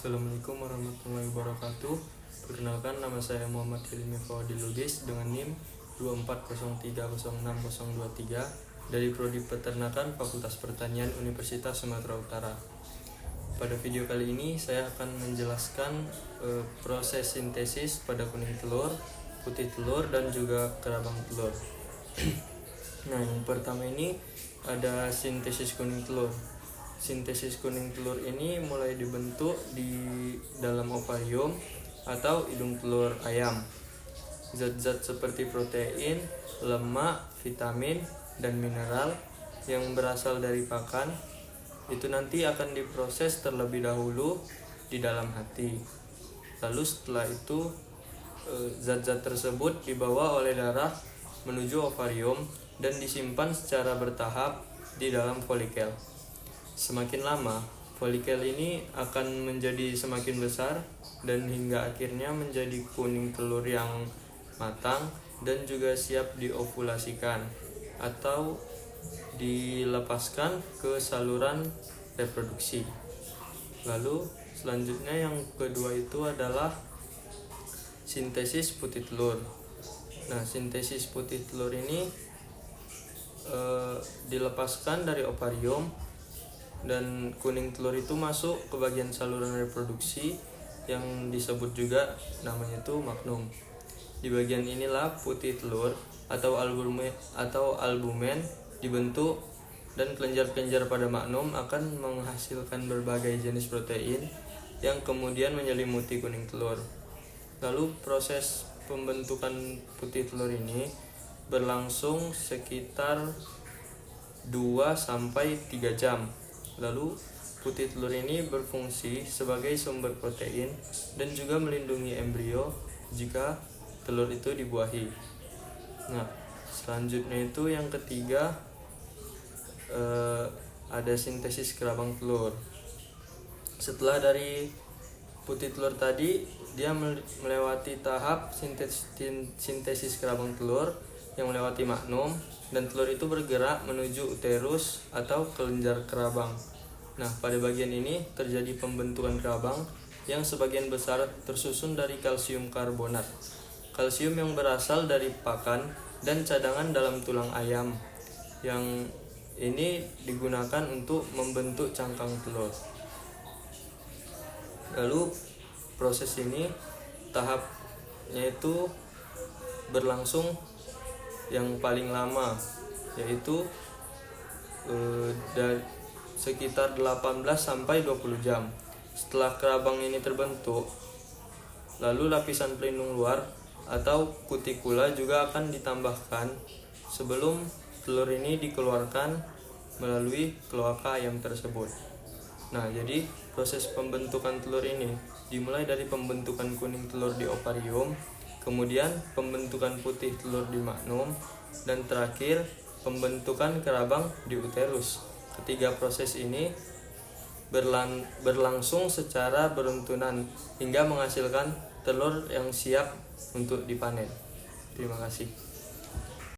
Assalamualaikum warahmatullahi wabarakatuh. Perkenalkan, nama saya Muhammad Hilmi Fawadil Lubis dengan NIM 2403060023 dari Prodi Peternakan Fakultas Pertanian Universitas Sumatera Utara. Pada video kali ini saya akan menjelaskan proses sintesis pada kuning telur, putih telur, dan juga kerabang telur. Nah, yang pertama ini ada sintesis kuning telur. Sintesis kuning telur ini mulai dibentuk di dalam ovarium atau hidung telur ayam. Zat-zat seperti protein, lemak, vitamin, dan mineral yang berasal dari pakan itu nanti akan diproses terlebih dahulu di dalam hati. Lalu setelah itu zat-zat tersebut dibawa oleh darah menuju ovarium dan disimpan secara bertahap di dalam folikel. Semakin lama, folikel ini akan menjadi semakin besar dan hingga akhirnya menjadi kuning telur yang matang dan juga siap diovulasikan atau dilepaskan ke saluran reproduksi. Lalu selanjutnya yang kedua itu adalah sintesis putih telur. Nah, sintesis putih telur ini dilepaskan dari ovarium dan kuning telur itu masuk ke bagian saluran reproduksi yang disebut juga namanya itu magnum. Di bagian inilah putih telur atau albumen dibentuk dan kelenjar-kelenjar pada magnum akan menghasilkan berbagai jenis protein yang kemudian menyelimuti kuning telur. Lalu proses pembentukan putih telur ini berlangsung sekitar 2-3 jam. Lalu putih telur ini berfungsi sebagai sumber protein dan juga melindungi embrio jika telur itu dibuahi. Nah, selanjutnya itu yang ketiga ada sintesis kerabang telur. Setelah dari putih telur tadi, dia melewati tahap sintesis kerabang telur yang melewati magnum, dan telur itu bergerak menuju uterus atau kelenjar kerabang. Nah, pada bagian ini terjadi pembentukan kerabang yang sebagian besar tersusun dari kalsium karbonat. Kalsium yang berasal dari pakan dan cadangan dalam tulang ayam yang ini digunakan untuk membentuk cangkang telur. Lalu proses ini tahapnya itu berlangsung yang paling lama, yaitu sekitar 18-20 jam. Setelah kerabang ini terbentuk, lalu lapisan pelindung luar atau kutikula juga akan ditambahkan sebelum telur ini dikeluarkan melalui kloaka ayam tersebut. Nah, jadi proses pembentukan telur ini dimulai dari pembentukan kuning telur di ovarium, kemudian pembentukan putih telur di magnum, dan terakhir pembentukan kerabang di uterus. Ketiga proses ini berlangsung secara beruntunan hingga menghasilkan telur yang siap untuk dipanen. Terima kasih.